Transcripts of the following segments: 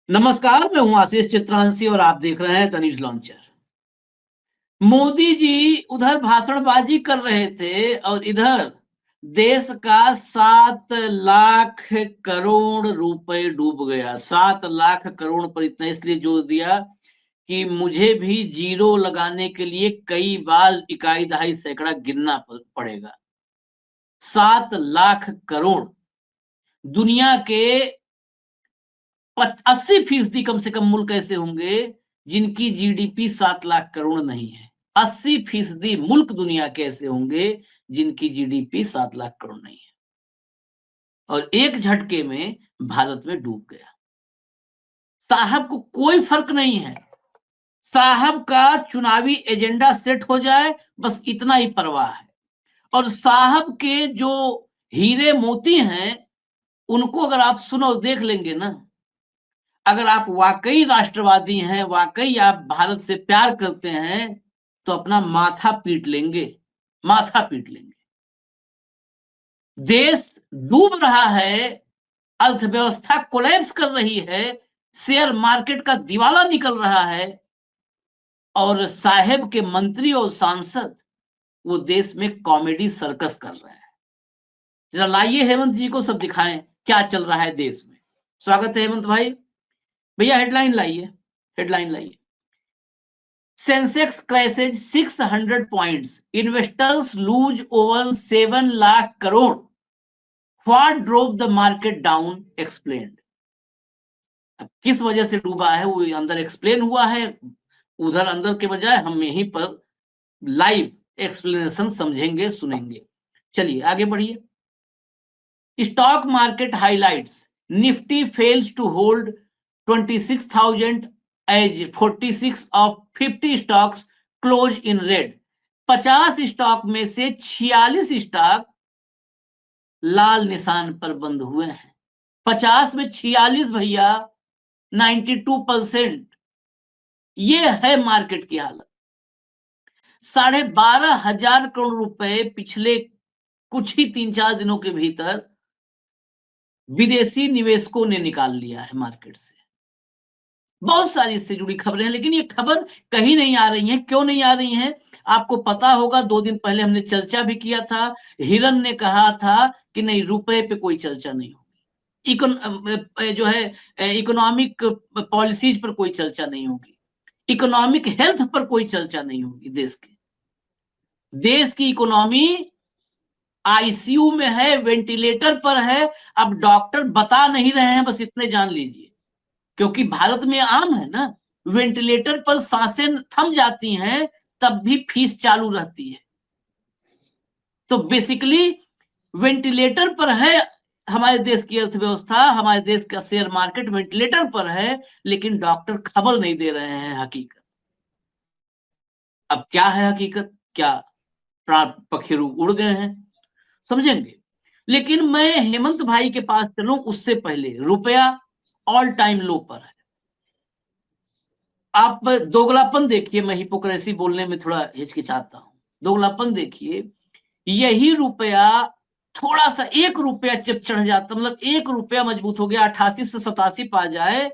नमस्कार, मैं हूं आशीष चित्रांशी और आप देख रहे हैं the news launcher. Modi ji उधर भाषणबाजी कर रहे थे और इधर देश का 7 लाख करोड़ रुपए डूब गया। 7 लाख करोड़ पर इतना इसलिए जोर दिया कि मुझे भी जीरो लगाने के लिए कई बार इकाई दहाई सैकड़ा गिनना पड़ेगा। 7 लाख करोड़ दुनिया के 80% कम से कम मुल्क ऐसे होंगे जिनकी जीडीपी 7 लाख करोड़ नहीं है। 80% मुल्क दुनिया के ऐसे होंगे जिनकी जीडीपी 7 लाख करोड़ नहीं है और एक झटके में भारत में डूब गया। साहब को कोई फर्क नहीं है, साहब का चुनावी एजेंडा सेट हो जाए बस इतना ही परवाह है। और साहब के जो हीरे मोती हैं उनको अगर आप सुनो देख लेंगे ना, अगर आप वाकई राष्ट्रवादी हैं, वाकई आप भारत से प्यार करते हैं, तो अपना माथा पीट लेंगे, माथा पीट लेंगे। देश डूब रहा है, अर्थव्यवस्था कोलैप्स कर रही है, शेयर मार्केट का दिवाला निकल रहा है और साहेब के मंत्री और सांसद वो देश में कॉमेडी सर्कस कर रहे हैं। जरा लाइए हेमंत जी को सब दिखाएं क्या चल रहा है देश में। स्वागत है हेमंत भाई। भैया हेडलाइन लाइए, हेडलाइन लाइए। Sensex crashes 600 points. Investors lose over 7 lakh crore. What drove the market down? Explained. अब किस वजह से डूबा है वो अंदर एक्सप्लेन हुआ है, उधर अंदर के बजाय हम यहीं पर लाइव एक्सप्लेनेशन समझेंगे, सुनेंगे। चलिए आगे बढ़िए। Stock market highlights. Nifty fails to hold 26,000 as 46 of 50 stocks close in red. 50 stock में से 46 स्टॉक लाल निशान पर बंद हुए हैं। 50 में 46 भैया, 92%। ये है मार्केट की हालत। 12,500 करोड़ रुपए पिछले कुछ ही 3-4 दिनों के भीतर विदेशी निवेशकों ने निकाल लिया है मार्केट से। बहुत सारी इससे जुड़ी खबरें हैं, लेकिन ये खबर कहीं नहीं आ रही है। क्यों नहीं आ रही है आपको पता होगा। 2 दिन पहले हमने चर्चा भी किया था। हिरन ने कहा था कि नहीं, रुपए पे कोई चर्चा नहीं होगी, जो है इकोनॉमिक पॉलिसीज पर कोई चर्चा नहीं होगी, इकोनॉमिक हेल्थ पर कोई चर्चा नहीं होगी। देश की इकोनॉमी आईसीयू में है, वेंटिलेटर पर है। अब डॉक्टर बता नहीं रहे हैं, बस इतने जान लीजिए, क्योंकि भारत में आम है ना, वेंटिलेटर पर सांसें थम जाती हैं तब भी फीस चालू रहती है। तो बेसिकली वेंटिलेटर पर है हमारे देश की अर्थव्यवस्था, हमारे देश का शेयर मार्केट वेंटिलेटर पर है, लेकिन डॉक्टर खबर नहीं दे रहे हैं हकीकत। अब क्या है हकीकत, क्या प्राण पखेरु उड़ गए हैं, समझेंगे। लेकिन मैं हेमंत भाई के पास चलूं उससे पहले, रुपया ऑल टाइम लो पर है। आप दोगलापन देखिए, मैं हिपोक्रेसी बोलने में थोड़ा हिचकिचाता हूं। दोगलापन देखिए, यही रुपया थोड़ा सा 1 रुपया जब चढ़ जाता, मतलब 1 रुपया मजबूत हो गया, 88 से 87 पा जाए,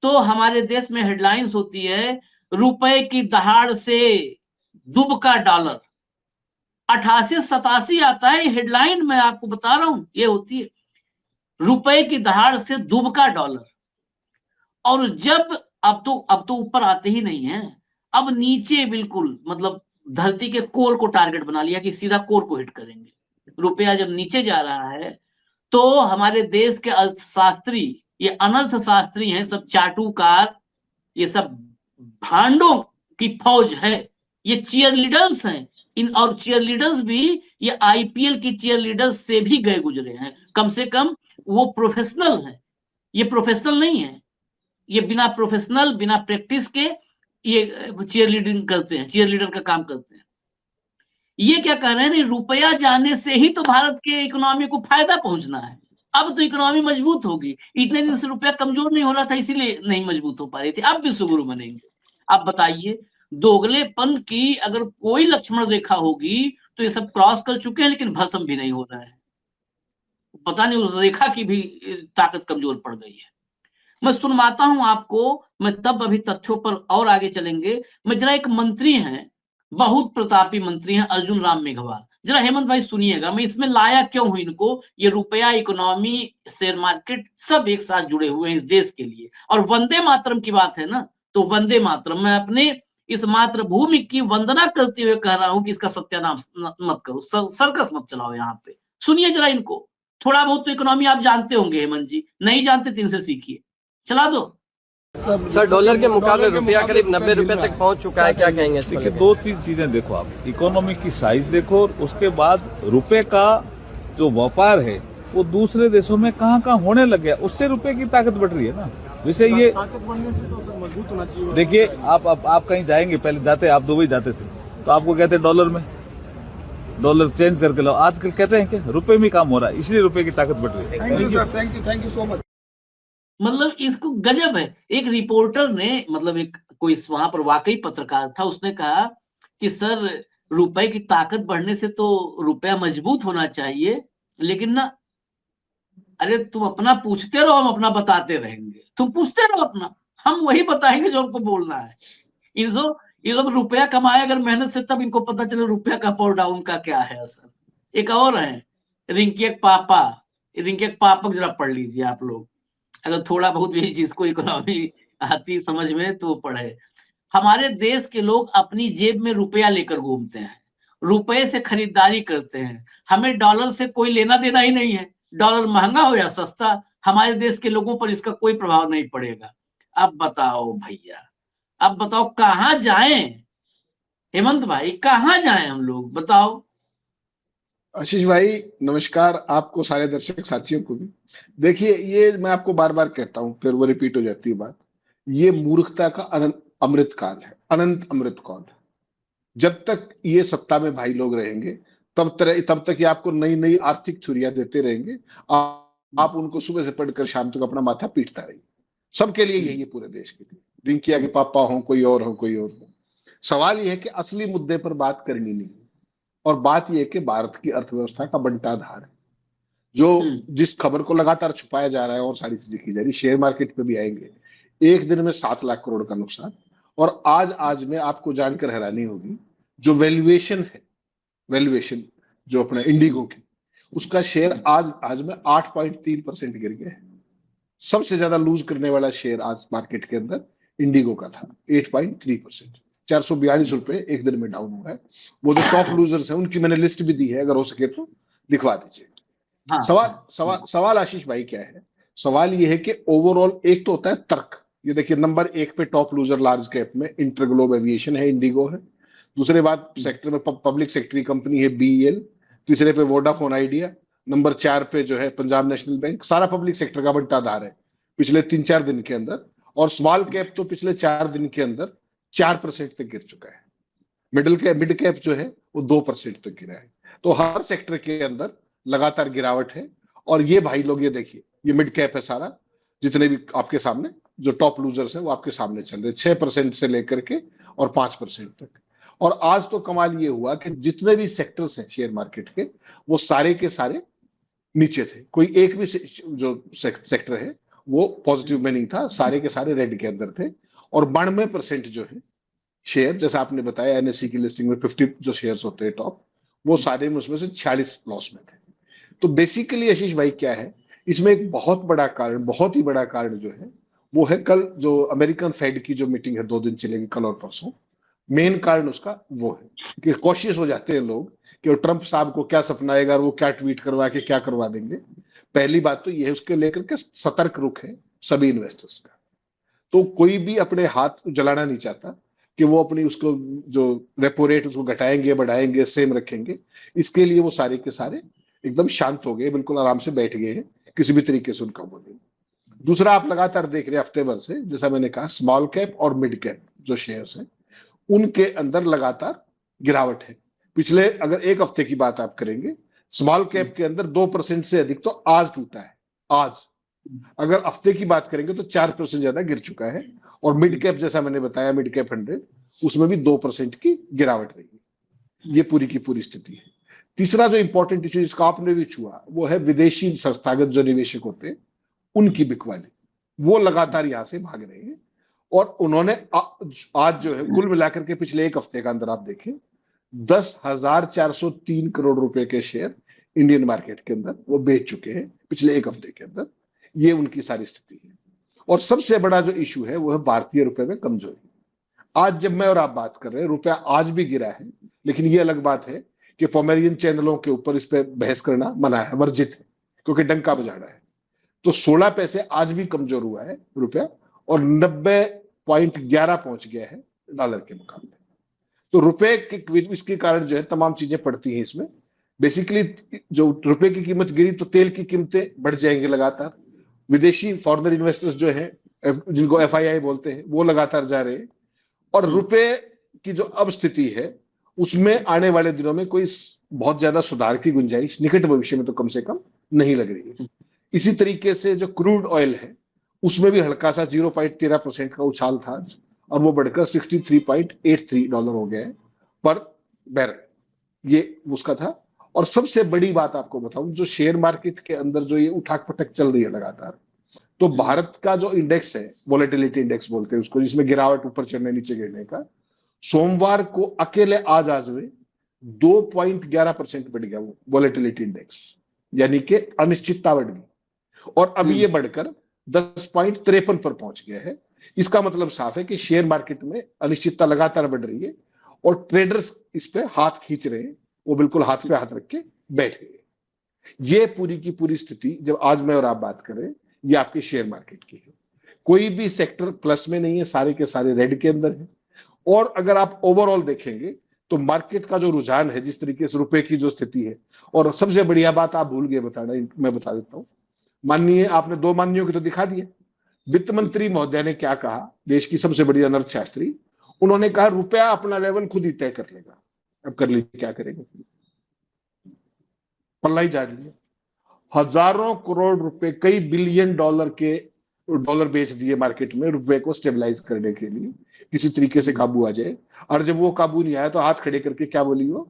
तो हमारे देश में हेडलाइंस होती है, रुपए की दहाड़ से दुबका डॉलर। 88-87 आता है हेडलाइन, मैं आपको बता रहा हूं, ये होती है रुपए की दहाड़ से दुबका डॉलर। और जब अब तो ऊपर आते ही नहीं है, अब नीचे बिल्कुल, मतलब धरती के कोर को टारगेट बना लिया कि सीधा कोर को हिट करेंगे। रुपया जब नीचे जा रहा है तो हमारे देश के अर्थशास्त्री, ये अनर्थशास्त्री हैं सब, चाटुकार, ये सब भांडों की फौज है, ये चीयर लीडर्स हैं। इन और चीयर लीडर्स भी ये आईपीएल की चीयर लीडर्स से भी गए गुजरे हैं, कम से कम वो प्रोफेशनल हैं। ये प्रोफेशनल नहीं है, ये बिना प्रोफेशनल, बिना प्रैक्टिस के ये चीयर लीडिंग करते हैं, चीयर लीडर का काम करते हैं। ये क्या कह रहे हैं, रुपया जाने से ही तो भारत के इकोनॉमी को फायदा पहुंचना है। अब तो इकोनॉमी मजबूत होगी, इतने दिन से रुपया कमजोर नहीं हो रहा था, इसीलिए नहीं मजबूत हो पा रही थी, अब भी सुगुरु बनेंगे। आप बताइए, दोगलेपन की अगर कोई लक्ष्मण रेखा होगी तो ये सब क्रॉस कर चुके हैं, लेकिन भस्म भी नहीं हो रहा है। पता नहीं उस रेखा की भी ताकत कमजोर पड़ गई है। मैं सुनवाता हूं आपको, मैं तब अभी तथ्यों पर और आगे चलेंगे। मैं जरा एक मंत्री हैं, बहुत प्रतापी मंत्री हैं अर्जुन राम मेघवाल, जरा हेमंत भाई सुनिएगा, मैं इसमें लाया क्यों हूं इनको। ये रुपया, इकोनॉमी, शेयर मार्केट सब एक साथ जुड़े हुए हैं इस देश के लिए। और वंदे मातरम की बात है ना, तो वंदे मातरम, मैं अपने इस मातृभूमि की वंदना करते हुए कह रहा हूं कि इसका सत्यानाश मत करो, सर्कस मत चलाओ यहाँ पे। सुनिए जरा इनको, थोड़ा बहुत तो इकोनॉमी आप जानते होंगे हेमंत जी, नहीं जानते तो इनसे सीखिए। चला दो। सर, डॉलर के मुकाबले रुपया करीब 90 रुपए तक पहुंच चुका है, क्या कहेंगे इस पर? देखिए, दो तीन चीजें देखो आप, इकोनॉमी की साइज देखो और उसके बाद रुपए का जो व्यापार है वो दूसरे देशों में कहाँ कहाँ होने लग गया, उससे रुपए की ताकत बढ़ रही है ना। वैसे ये ताकत बढ़ने से तो सर मजबूत होना चाहिए। देखिए, आप कहीं जाएंगे, पहले जाते आप दुबई जाते थे तो आपको कहते डॉलर में, डॉलर चेंज करके लो। आजकल कहते हैं कि रुपए में काम हो रहा है, इसलिए रुपए की ताकत बढ़ रही है। Thank you so much. मतलब इसको गजब है। एक रिपोर्टर ने, मतलब एक कोई वहां पर वाकई पत्रकार था, उसने कहा कि सर रुपए की ताकत बढ़ने से तो रुपया मजबूत होना चाहिए, लेकिन ना, अरे तुम अपना पूछते रहो, हम अपना बताते रहेंगे, तुम पूछते रहो अपना, हम वही बताएंगे जो हमको बोलना है। ये लोग रुपया कमाए अगर मेहनत से, तब इनको पता चले रुपया का अप और डाउन का क्या है असर। एक और है रिंकी एक पापा, रिंकी एक पापक जरा पढ़ लीजिए आप लोग, अगर थोड़ा बहुत भी जिसको इकोनॉमी आती समझ में तो पढ़े। हमारे देश के लोग अपनी जेब में रुपया लेकर घूमते हैं, रुपए से खरीदारी करते हैं, हमें डॉलर से कोई लेना देना ही नहीं है। डॉलर महंगा हो या सस्ता, हमारे देश के लोगों पर इसका कोई प्रभाव नहीं पड़ेगा। अब बताओ भैया, अब बताओ कहाँ जाएं? हेमंत भाई कहाँ जाएं हम लोग, बताओ। आशीष भाई नमस्कार, आपको, सारे दर्शक साथियों को भी। देखिए, ये मैं आपको बार बार कहता हूं, फिर वो रिपीट हो जाती है बात। ये मूर्खता का अनंत अमृत काल है, अनंत अमृत काल है। जब तक ये सत्ता में भाई लोग रहेंगे, तब तक ये आपको नई नई आर्थिक छुरियां देते रहेंगे। आप उनको सुबह से पढ़कर शाम तक अपना माथा पीटता रहिए। सबके लिए यही है, पूरे देश के लिए। रिंकिया के पापा हो, कोई और हो, कोई और हो। सवाल यह है कि असली मुद्दे पर बात करनी नहीं है। और बात यह है कि भारत की अर्थव्यवस्था का बंटाधार है, जो जिस खबर को लगातार छुपाया जा रहा है और सारी चीजें की जा रही। शेयर मार्केट पे भी आएंगे, एक दिन में 7 लाख करोड़ का नुकसान। और आज में आपको जानकर हैरानी होगी, जो वैल्यूएशन है, वैल्यूएशन जो अपना इंडिगो की, उसका शेयर आज में 8.3% गिर गया है। सबसे ज्यादा लूज करने वाला शेयर आज मार्केट के अंदर इंडिगो का था, 8.3%। 442 रुपए एक दिन में डाउन हुआ है। वो जो टॉप लूजर्स हैं उनकी मैंने लिस्ट भी दी है, अगर हो सके तो दिखवा दीजिए। हाँ, सवाल आशीष भाई क्या है? सवाल ये है कि ओवरऑल एक तो होता है तर्क। ये देखिए, नंबर 1 पे टॉप लूजर लार्ज कैप में इंटरग्लोब एविएशन है, इंडिगो है। दूसरे बात सेक्टर में पब्लिक सेक्टर की कंपनी है बीईएल। तीसरे पे वोडाफोन आइडिया। नंबर 4 पे जो है पंजाब नेशनल बैंक। सारा पब्लिक सेक्टर का बंटाधार है पिछले 3-4 दिन के अंदर। और स्मॉल कैप तो पिछले 4 दिन के अंदर 4% तक गिर चुका है। मिड कैप जो है वो 2% तक गिरा है। तो हर सेक्टर के अंदर लगातार गिरावट है। और ये भाई लोग, ये देखिए, ये मिड कैप है सारा, जितने भी आपके सामने जो टॉप लूजर्स हैं वो आपके सामने चल रहे हैं, 6% से लेकर के और 5% तक। और आज तो कमाल ये हुआ कि जितने भी सेक्टर्स हैं शेयर मार्केट के, वो सारे के सारे नीचे थे। कोई एक भी जो सेक्टर है वो पॉजिटिव में नहीं था, सारे के सारे रेड के अंदर थे। और 92% जो है शेयर, जैसा आपने बताया एनएससी की लिस्टिंग में 50 जो शेयर्स होते हैं टॉप, वो सारे में उसमें से 46 लॉस में थे। तो बेसिकली आशीष भाई क्या है, इसमें एक बहुत बड़ा कारण, बहुत ही बड़ा कारण जो है वो है कल जो अमेरिकन फेड की जो मीटिंग है, 2 दिन चलेगी, कल और परसों। मेन कारण उसका वो है कि कॉशियस हो जाते हैं लोग कि वो ट्रंप साहब को क्या सपना आएगा और वो क्या ट्वीट करवा के क्या करवा देंगे। पहली बात तो ये है, उसके लेकर के सतर्क रुख है सभी इन्वेस्टर्स का। तो कोई भी अपने हाथ जलाना नहीं चाहता कि वो अपनी उसको जो रेपो रेट उसको घटाएंगे, बढ़ाएंगे, सेम रखेंगे। इसके लिए वो सारे के सारे एकदम शांत हो गए, बिल्कुल आराम से बैठ गए हैं, किसी भी तरीके से उनका वो नहीं। दूसरा, आप लगातार देख रहे हैं हफ्ते भर से, जैसा मैंने कहा, स्मॉल कैप और मिड कैप जो शेयर्स हैं उनके अंदर लगातार गिरावट है। पिछले अगर एक हफ्ते की बात आप करेंगे, स्मॉल कैप के अंदर 2% से अधिक तो आज टूटा है। आज अगर हफ्ते की बात करेंगे तो 4% ज्यादा गिर चुका है। और मिड कैप, जैसा मैंने बताया, मिड कैप 100, उसमें भी 2% की गिरावट रही है। ये पूरी की पूरी स्थिति है। तीसरा जो इंपॉर्टेंट इश्यू जिसका आपने भी छुआ, वो है विदेशी संस्थागत जो निवेशक होते हैं उनकी बिकवाली। वो लगातार यहां से भाग रहे हैं। और उन्होंने आज जो है कुल मिलाकर के पिछले एक हफ्ते का अंदर आप देखें 10,403 करोड़ रुपए के शेयर इंडियन मार्केट के अंदर वो बेच चुके हैं पिछले एक हफ्ते के अंदर। ये उनकी सारी स्थिति है। और सबसे बड़ा जो इशू है वो है भारतीय रुपए में कमजोरी। आज जब मैं और आप बात कर रहे हैं रुपया आज भी गिरा है, लेकिन ये अलग बात है कि पोमेरियन चैनलों के ऊपर इस पर बहस करना मना है, वर्जित है, क्योंकि डंका बजाना है। तो 16 पैसे आज भी कमजोर हुआ है रुपया और 90.11 पहुंच गया है डॉलर के मुकाबले। तो रुपए के इसके कारण जो है तमाम चीजें पड़ती हैं इसमें। बेसिकली जो रुपए की कीमत गिरी तो तेल की कीमतें बढ़ जाएंगी लगातार। विदेशी फॉरेनर इन्वेस्टर्स जो हैं जिनको FII बोलते हैं वो लगातार जा रहे हैं। और रुपए की जो अब स्थिति है उसमें आने वाले दिनों में कोई बहुत ज्यादा सुधार की गुंजाइश निकट भविष्य में तो कम से कम नहीं लग रही है। इसी तरीके से जो क्रूड ऑयल है उसमें भी हल्का सा 0.13% का उछाल था और वो बढ़कर $63.83 हो गया है पर बैरल, ये उसका था। और सबसे बड़ी बात आपको बताऊं, जो शेयर मार्केट के अंदर जो ये उठाक पटक चल रही है लगातार, तो भारत का जो इंडेक्स है वोलेटिलिटी इंडेक्स बोलते हैं उसको, जिसमें गिरावट ऊपर चढ़ने नीचे गिरने का, सोमवार को अकेले आज में 2.11% बढ़ गया वो वोलेटिलिटी इंडेक्स, यानी कि अनिश्चितता बढ़ गई। और अभी ये बढ़कर 10.53 पर पहुंच गया है। इसका मतलब साफ है कि शेयर मार्केट में अनिश्चितता लगातार बढ़ रही है और ट्रेडर्स इस पे हाथ खींच रहे हैं, वो बिल्कुल हाथ पे हाथ रख के बैठ गए। ये पूरी की पूरी स्थिति जब आज मैं और आप बात करें ये आपके शेयर मार्केट की है। कोई भी सेक्टर प्लस में नहीं है, सारे के सारे रेड के अंदर है। और अगर आप ओवरऑल देखेंगे तो मार्केट का जो रुझान है, जिस तरीके से रुपए की जो स्थिति है, और सबसे बढ़िया बात आप भूल गए बताना, मैं बता देता हूं। माननीय आपने दो माननीयों की तो दिखा दिया। वित्त मंत्री महोदय ने क्या कहा, देश की सबसे बड़ी अर्थशास्त्री, उन्होंने कहा रुपया अपना लेवल खुद ही तय कर लेगा। अब कर लीजिए, क्या करेंगे, पल्ला ही झाड़ लिया। हजारों करोड़ रुपए, कई बिलियन डॉलर बेच दिए मार्केट में रुपए को स्टेबलाइज करने के लिए, किसी तरीके से काबू आ जाए। और जब वो काबू नहीं आया तो हाथ खड़े करके क्या बोली वो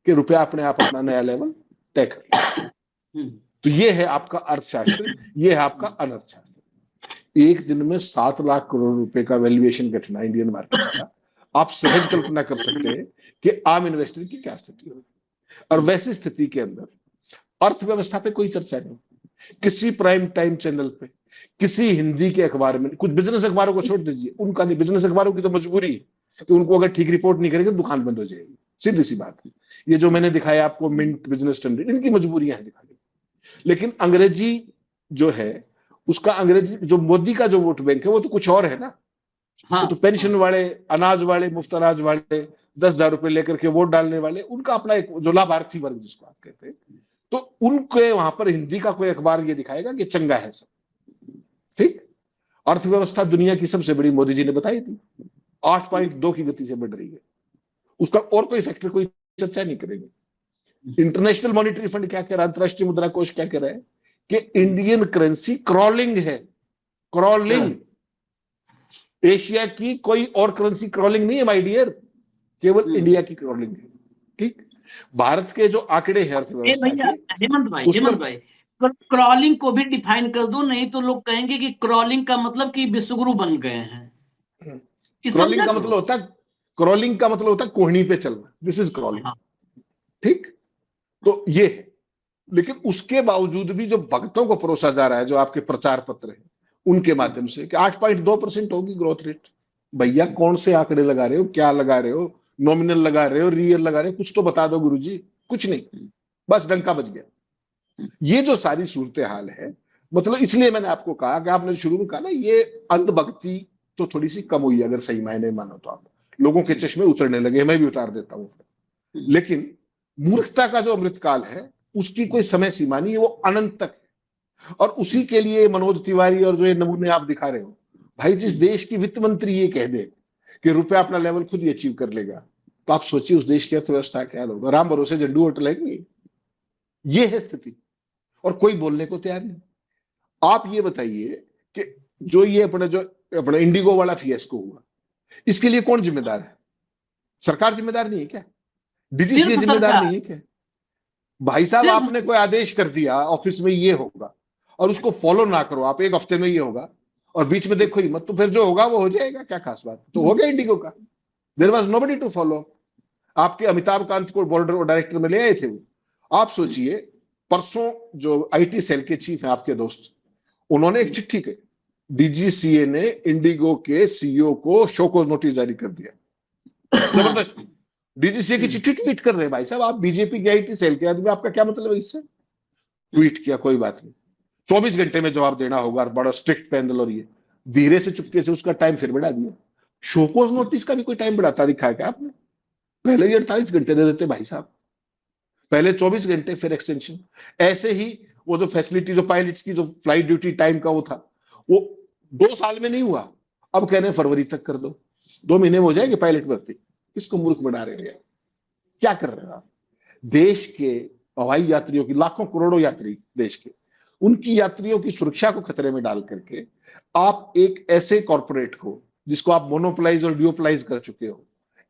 कि रुपया अपने आप अपना नया लेवल तय कर लिया। तो ये है आपका अर्थशास्त्र, ये है आपका अनर्थशास्त्र। एक दिन में 7 लाख करोड़ रुपए का वैल्यूएशन घटना इंडियन मार्केट का, आप सहज कल्पना कर सकते हैं कि आम इन्वेस्टर की क्या स्थिति होगी। और वैसी स्थिति के अंदर अर्थव्यवस्था पे कोई चर्चा नहीं, किसी प्राइम टाइम चैनल पे, किसी हिंदी के अखबार में, कुछ बिजनेस अखबारों को छोड़ दीजिए, उनका नहीं, बिजनेस अखबारों की तो मजबूरी है कि उनको अगर ठीक रिपोर्ट नहीं करेंगे दुकान बंद हो जाएगी, सीधी सी बात है। ये जो मैंने दिखाया आपको मिंट, बिजनेस स्टैंडर्ड, इनकी मजबूरियां दिखाई। लेकिन अंग्रेजी जो है उसका, अंग्रेजी जो मोदी का जो वोट बैंक है वो तो कुछ और है ना। तो पेंशन वाले, अनाज वाले, मुफ्त अनाज वाले, 10,000 रुपए लेकर के वोट डालने वाले, उनका अपना एक जो लाभार्थी वर्ग जिसको आप कहते हैं, तो उनके वहां पर हिंदी का कोई अखबार ये दिखाएगा कि चंगा है सब ठीक। अर्थव्यवस्था दुनिया की सबसे बड़ी मोदी जी ने बताई थी, 8.2 की गति से बढ़ रही है। उसका और कोई फैक्टर कोई चर्चा नहीं करेंगे। इंटरनेशनल मॉनिटरी फंड क्या कह रहा है, अंतरराष्ट्रीय मुद्रा कोष क्या कह रहा है कि इंडियन करेंसी क्रॉलिंग है, क्रॉलिंग। एशिया की कोई और करेंसी क्रॉलिंग नहीं है माय डियर, केवल इंडिया की क्रॉलिंग है। ठीक, भारत के जो आंकड़े हैं अर्थव्यवस्था के, हेमंत भाई क्रॉलिंग को भी डिफाइन कर दो, नहीं तो लोग कहेंगे कि क्रॉलिंग का मतलब कि विश्वगुरु बन गए हैं। क्रॉलिंग का मतलब होता है, क्रॉलिंग का मतलब होता है कोहनी पे चलना, दिस इज क्रॉलिंग। ठीक, तो ये है। लेकिन उसके बावजूद भी जो भक्तों को परोसा जा रहा है, जो आपके प्रचार पत्र है उनके माध्यम से कि 8.2% होगी ग्रोथ रेट, भैया कौन से आंकड़े लगा रहे हो, क्या लगा रहे हो, नॉमिनल लगा रहे हो, रियल लगा रहे हो, कुछ तो बता दो गुरुजी। कुछ नहीं, बस डंका बज गया। ये जो सारी सूरत हाल है, मतलब इसलिए मैंने आपको कहा कि आपने शुरू में कहा ना, ये अंधभक्ति तो थोड़ी सी कम हुई, अगर सही मायने मानो तो। आप लोगों के चश्मे उतरने लगे, मैं भी उतार देता हूं, लेकिन मूर्खता का जो अमृतकाल है उसकी कोई समय सीमा नहीं है, वो अनंत तक है। और उसी के लिए मनोज तिवारी और जो ये नमूने आप दिखा रहे हो, भाई जिस देश की वित्त मंत्री ये कह दे कि रुपया अपना लेवल खुद ही अचीव कर लेगा, तो आप सोचिए उस देश की अर्थव्यवस्था क्या होगा। राम भरोसे जड्डू होटल है, ये है स्थिति, और कोई बोलने को तैयार नहीं। आप ये बताइए कि जो ये अपना इंडिगो वाला फियास्को हुआ, इसके लिए कौन जिम्मेदार है? सरकार जिम्मेदार नहीं है क्या? डीजीसीए जिम्मेदार नहीं है क्या? भाई साहब आपने कोई आदेश कर दिया ऑफिस में ये होगा, और उसको फॉलो ना करो आप, एक हफ्ते में ये होगा और बीच में देखो ही मत, तो फिर जो होगा वो हो जाएगा, क्या खास बात। तो हो गया इंडिगो का, there was nobody to follow. आपके अमिताभ कांत को बोर्ड डायरेक्टर में ले आए थे वो। आप सोचिए, परसों जो आईटी सेल के चीफ हैं आपके दोस्त, उन्होंने एक चिट्ठी के, डीजीसीए ने इंडिगो के सीईओ को शोकॉज नोटिस जारी कर दिया। जबरदस्त, डीजीसीए की चिट्ठी ट्वीट कर रहे हैं। भाई साहब, आप बीजेपी के आईटी सेल के आदमी, आपका क्या मतलब है इससे? ट्वीट किया, कोई बात नहीं, 24 घंटे में जवाब देना होगा, बड़ा स्ट्रिक्ट पैनल, और ये धीरे से चुपके से उसका टाइम फिर बढ़ा दिया। शोकॉज नोटिस का भी कोई टाइम बढ़ाता दिखा है क्या आपने? पहले ही 48 घंटे दे देते भाई साहब, पहले 24 घंटे फिर एक्सटेंशन। ऐसे ही वो जो फैसिलिटी, जो पायलट्स की जो फ्लाइट ड्यूटी टाइम का वो था, वो 2 साल में नहीं हुआ, अब कह रहे हैं फरवरी तक कर दो, 2 महीने में हो जाएगी पायलट भर्ती। किसको मूर्ख बना रहे हैं? क्या कर रहे हैं आप? देश के हवाई यात्रियों की, लाखों करोड़ों यात्री देश के, उनकी यात्रियों की सुरक्षा को खतरे में डाल करके आप एक ऐसे कॉर्पोरेट को, जिसको आप मोनोपोलाइज और ड्यूओपोलाइज कर चुके हो,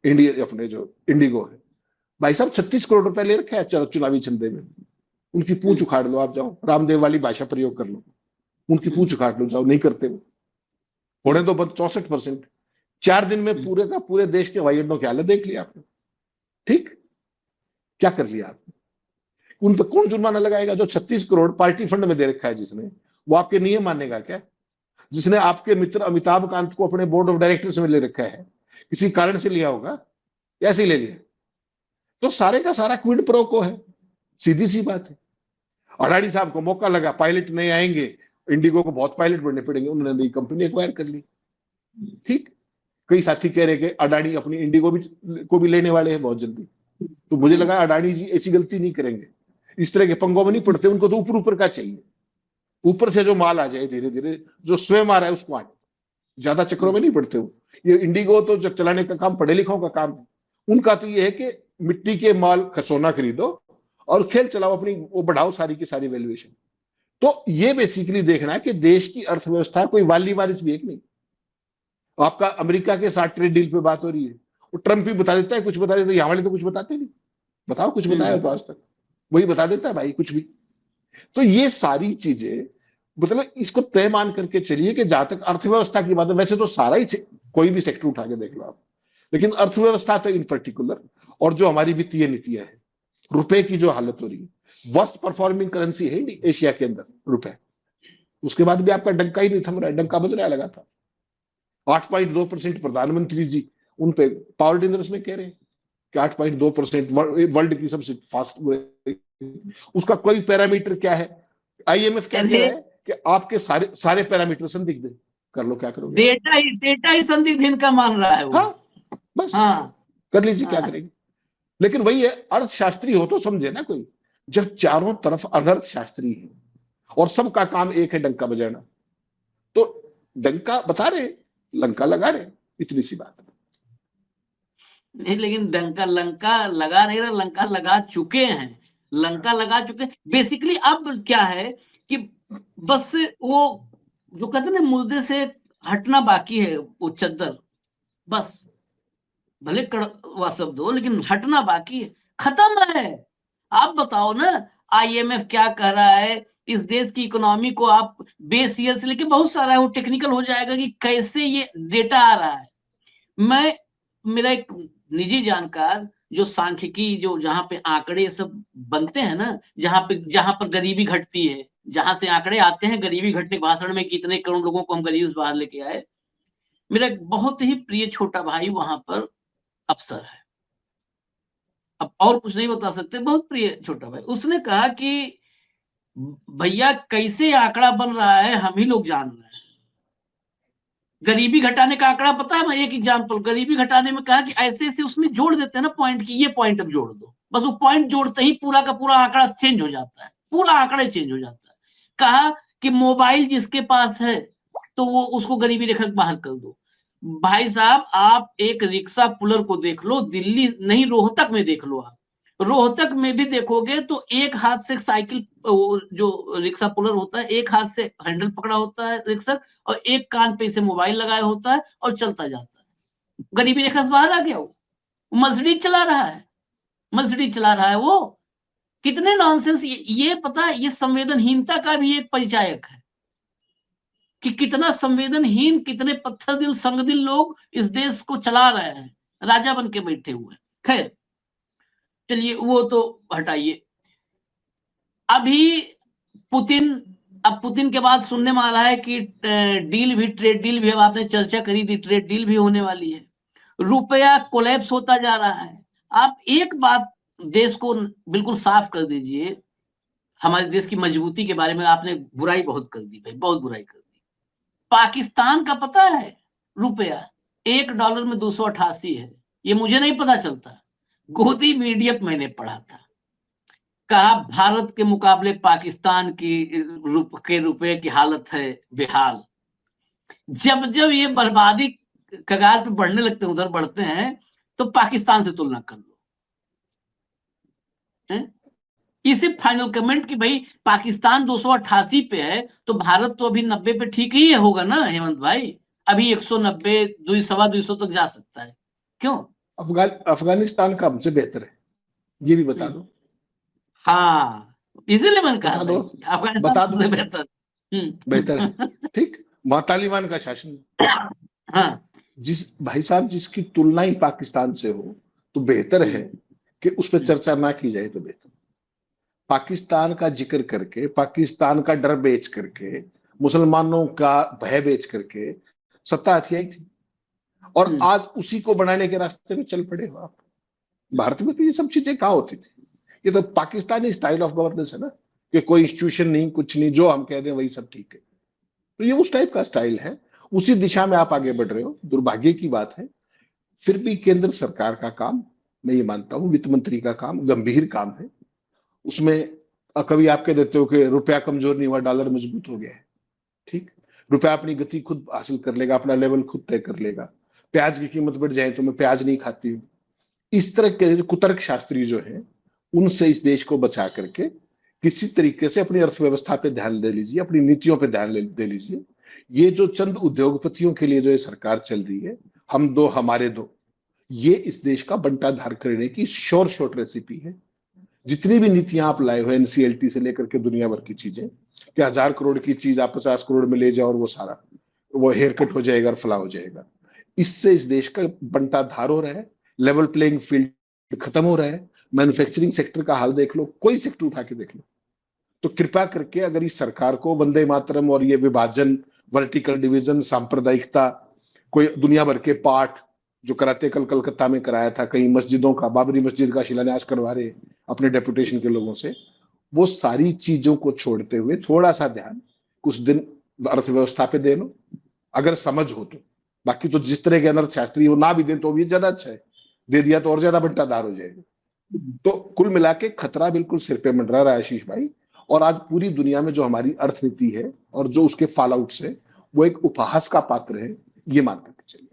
इंडिया अपने जो इंडिगो है, भाई साहब 36 करोड़ रुपए ले रखे हैं चुनावी चंदे में। उनकी पूंछ उखाड़ लो, आप जाओ, रामदेव वाली भाषा प्रयोग कर लो, उनकी पूंछ उखाड़ लो, जाओ। नहीं करते वो, होने दो बंद। 64%, 4 दिन में पूरे का पूरे देश के हवाई अड्डों की हालत देख लिया आपने। ठीक, क्या कर लिया आपने? उन पर कौन जुर्माना लगाएगा? जो 36 करोड़ पार्टी फंड में दे रखा है जिसने, वो आपके नियम मानेगा क्या? जिसने आपके मित्र अमिताभ कांत को अपने बोर्ड ऑफ डायरेक्टर्स में ले रखा है, किसी कारण से लिया होगा, ऐसे ही ले लिया? तो सारे का सारा क्विड प्रो को है, सीधी सी बात है। अडानी साहब को मौका लगा, पायलट नहीं आएंगे, इंडिगो को बहुत पायलट बढ़ने पड़ेंगे, उन्होंने नई कंपनी एक्वायर कर ली। ठीक, कई साथी कह रहे कि अडानी अपनी इंडिगो को भी लेने वाले हैं बहुत जल्दी। तो मुझे लगा अडानी जी ऐसी गलती नहीं करेंगे, इस तरह के पंगों में नहीं पड़ते, उनको तो ऊपर ऊपर का चाहिए, ऊपर से जो माल आ जाए धीरे धीरे, जो स्वयं आ रहा है उसको आए, ज्यादा चक्रों में नहीं पड़ते वो। ये इंडिगो तो जब चलाने का काम पढ़े लिखों का काम है, उनका तो ये है कि मिट्टी के माल सोना खरीदो और खेल चलाओ, अपनी वो बढ़ाओ सारी की सारी वैल्यूएशन। तो ये बेसिकली देखना है कि देश की अर्थव्यवस्था कोई वाली वारिस भी एक नहीं। आपका अमेरिका के साथ ट्रेड डील पे बात हो रही है, वो ट्रंप ही बता देता है, कुछ बता देता है, यहाँ वाले तो कुछ बताते नहीं। बताओ कुछ बताया तो आज तक? वही बता देता है भाई कुछ भी। तो ये सारी चीजें, मतलब इसको तय मान करके चलिए कि जहां तक अर्थव्यवस्था की बात है, वैसे तो सारा ही कोई भी सेक्टर उठा के देख लो आप, लेकिन अर्थव्यवस्था तो इन पर्टिकुलर, और जो हमारी वित्तीय नीतियां है, रुपए की जो हालत हो रही है, वर्स्ट परफॉर्मिंग करेंसी है एशिया के अंदर रुपए, उसके बाद भी आपका डंका ही नहीं थम रहा है, डंका बज रहा लगा था। 8.2% प्रधानमंत्री जी उन पे पावर डिनर्स में कह रहे हैं कि 8.2% वर्ल्ड की सबसे फास्ट, उसका कोई पैरामीटर क्या है? आईएमएफ क्या कह रहा है कि आपके सारे पैरामीटर संदिग्ध कर लो, क्या करोगे? डेटा ही संदिग्ध इनका मान रहा है वो। हाँ, बस कर लीजिए, क्या करेंगे? लेकिन वही है, अर्थशास्त्री हो तो समझे ना कोई, जब चारों तरफ अनर्थशास्त्री है और सबका काम एक है डंका बजाना, तो डंका बता रहे, लंका लगा रहे, इतनी सी बात है। नहीं, लेकिन डंका लंका लगा नहीं रहा, लंका लगा चुके हैं, लंका लगा चुके। बेसिकली अब क्या है कि बस वो जो कहते हैं ना, मुद्दे से हटना बाकी है, वो चद्दर, बस भले कड़वा शब्द हो लेकिन हटना बाकी है, खत्म है। आप बताओ ना, आईएमएफ क्या कह रहा है, इस देश की इकोनॉमी को आप बेस ईयर से लेके बहुत सारा है, वो टेक्निकल हो जाएगा कि कैसे ये डेटा आ रहा है। मेरा एक निजी जानकार जो सांख्यिकी, जो जहां पे आंकड़े सब बनते हैं ना, जहां पर गरीबी घटती है, जहां से आंकड़े आते हैं गरीबी घटने, भाषण में कितने करोड़ लोगों को हम गरीब बाहर लेके आए, मेरा एक बहुत ही प्रिय छोटा भाई वहां पर अफसर है, अब और कुछ नहीं बता सकते, बहुत प्रिय छोटा भाई। उसने कहा कि भैया कैसे आंकड़ा बन रहा है हम ही लोग जान रहे हैं। गरीबी घटाने का आंकड़ा पता है, मैं एक एग्जांपल, गरीबी घटाने में कहा कि ऐसे ऐसे उसमें जोड़ देते हैं ना पॉइंट की, ये पॉइंट अब जोड़ दो, बस वो पॉइंट जोड़ते ही पूरा का पूरा आंकड़ा चेंज हो जाता है, पूरा आंकड़ा चेंज हो जाता है। कहा कि मोबाइल जिसके पास है तो वो उसको गरीबी रेखा बाहर कर दो। भाई साहब, आप एक रिक्शा पुलर को देख लो, दिल्ली नहीं रोहतक में देख लो, आप रोहतक में भी देखोगे तो एक हाथ से साइकिल, जो रिक्शा पुलर होता है, एक हाथ से हैंडल पकड़ा होता है रिक्शा, और एक कान पे इसे मोबाइल लगाया होता है और चलता जाता है। गरीबी रेखा से बाहर आ गया वो। मर्सिडीज चला रहा है, मर्सिडीज चला रहा है वो, कितने नॉनसेंस। ये पता है, ये संवेदनहीनता का भी एक परिचायक है कि कितना संवेदनहीन, कितने पत्थर दिल संगदिल लोग इस देश को चला रहे हैं, राजा बन के बैठे हुए। खैर चलिए वो तो हटाइए। अभी पुतिन, अब पुतिन के बाद सुनने में आ रहा है कि डील भी, ट्रेड डील भी, अब आपने चर्चा करी थी, ट्रेड डील भी होने वाली है। रुपया कोलैप्स होता जा रहा है। आप एक बात देश को बिल्कुल साफ कर दीजिए, हमारे देश की मजबूती के बारे में आपने बुराई बहुत कर दी भाई, बहुत बुराई कर दी। पाकिस्तान का पता है रुपया $1 में 288 है, ये मुझे नहीं पता चलता, गोदी मीडियम मैंने पढ़ा था। कहा भारत के मुकाबले पाकिस्तान की रुपए की हालत है बेहाल। जब जब ये बर्बादी कगार पे बढ़ने लगते हैं, उधर बढ़ते हैं, तो पाकिस्तान से तुलना कर लो। इसी फाइनल कमेंट कि भाई पाकिस्तान 288 पे है, तो भारत तो अभी 90 पे ठीक ही होगा ना हेमंत भाई, अभी 190, 200 तक जा सकता है। क्यों? अफगानिस्तान का हमसे बेहतर है, ये भी बता दो। हाँ, इसीलिए मैंने कहा बता दो, अफगानिस्तान बता दो, बेहतर। बेहतर है, ठीक। वहां तालिबान का शासन, हाँ, जिस भाई साहब जिसकी तुलना ही पाकिस्तान से हो, तो बेहतर है कि उस पर चर्चा ना की जाए तो बेहतर। पाकिस्तान का जिक्र करके, पाकिस्तान का डर बेच करके, मुसलमानों का भय बेच करके सत्ता हथियाई थी, और आज उसी को बनाने के रास्ते में चल पड़े हो आप। भारत में तो ये सब चीजें कहाँ होती थी? ये तो पाकिस्तानी स्टाइल ऑफ गवर्नेंस है ना, कि कोई इंस्टीट्यूशन नहीं, कुछ नहीं, जो हम कह दें वही सब ठीक है। तो ये उस टाइप का स्टाइल है, उसी दिशा में आप आगे बढ़ रहे हो। दुर्भाग्य की बात है। फिर भी केंद्र सरकार का काम, मैं ये मानता हूं, वित्त मंत्री का काम गंभीर काम है। उसमें कभी आप कह देते हो कि रुपया कमजोर नहीं हुआ, डॉलर मजबूत हो गया है, ठीक। रुपया अपनी गति खुद हासिल कर लेगा, अपना लेवल खुद तय कर लेगा। प्याज की कीमत बढ़ जाए तो मैं प्याज नहीं खाती हूँ। इस तरह के कुतर्क शास्त्री जो है, उनसे इस देश को बचा करके किसी तरीके से अपनी अर्थव्यवस्था पे ध्यान दे लीजिए, अपनी नीतियों पे ध्यान दे लीजिए। ये जो चंद उद्योगपतियों के लिए जो ये सरकार चल रही है, हम दो हमारे दो, ये इस देश का बंटाधार करने की शोर शॉर्ट रेसिपी है। जितनी भी नीतियां आप लाए हो, एनसीएलटी से लेकर के दुनिया भर की चीजें, कि 1000 करोड़ की चीज आप 50 करोड़ में ले जाओ और वो सारा वो हेयर कट हो जाएगा और फला हो जाएगा, इससे इस देश का बंटाधार हो रहा है, लेवल प्लेइंग फील्ड खत्म हो रहा है। मैन्युफैक्चरिंग सेक्टर का हाल देख लो, कोई सेक्टर उठा के देख लो। तो कृपया करके अगर इस सरकार को वंदे मातरम और ये विभाजन, वर्टिकल डिवीजन, सांप्रदायिकता, कोई दुनिया भर के पाठ जो कराते कल कलकत्ता में कराया था, कई मस्जिदों का, बाबरी मस्जिद का शिलान्यास करवा रहे अपने डेपुटेशन के लोगों से, वो सारी चीजों को छोड़ते हुए थोड़ा सा ध्यान कुछ दिन अर्थव्यवस्था पे दे लो, अगर समझ हो तो। बाकी तो जिस तरह के अनर्थ शास्त्री वो ना भी दें तो भी ज्यादा अच्छा है, दे दिया तो और ज्यादा बंटाधार हो जाएगा। तो कुल मिला के खतरा बिल्कुल सिर पे मंडरा रहा है आशीष भाई। और आज पूरी दुनिया में जो हमारी अर्थनीति है और जो उसके फॉल आउट्स है, वो एक उपहास का पात्र है, ये मान करके चलिए।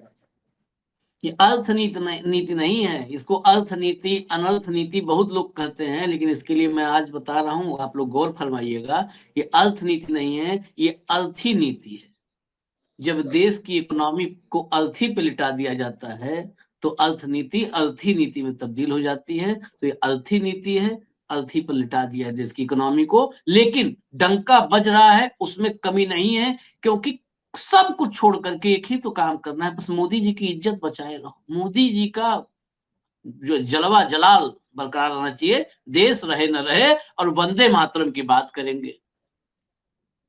ये नीति नहीं है, इसको अर्थनीति, अनर्थ नीति बहुत लोग कहते हैं, लेकिन इसके लिए मैं आज बता रहा हूं, आप लोग गौर फरमाइएगा, ये अर्थनीति नहीं है, ये अर्थी नीति है। जब देश की इकोनॉमी को अर्थी पे लिटा दिया जाता है, तो अर्थनीति अर्थी नीति में तब्दील हो जाती है। तो ये अर्थी नीति है, अर्थी पर लिटा दिया है देश की इकोनॉमी को, लेकिन डंका बज रहा है, उसमें कमी नहीं है, क्योंकि सब कुछ छोड़ करके एक ही तो काम करना है, बस मोदी जी की इज्जत बचाए रहो, मोदी जी का जो जलवा जलाल बरकरार रहना चाहिए, देश रहे न रहे, और वंदे मातरम की बात करेंगे।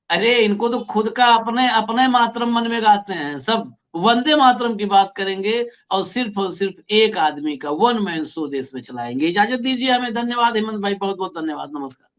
अरे इनको तो खुद का अपने अपने मातरम मन में गाते हैं, सब वंदे मातरम की बात करेंगे, और सिर्फ एक आदमी का वन मैन शो देश में चलाएंगे। इजाजत दीजिए हमें, धन्यवाद हेमंत भाई, बहुत बहुत धन्यवाद, नमस्कार।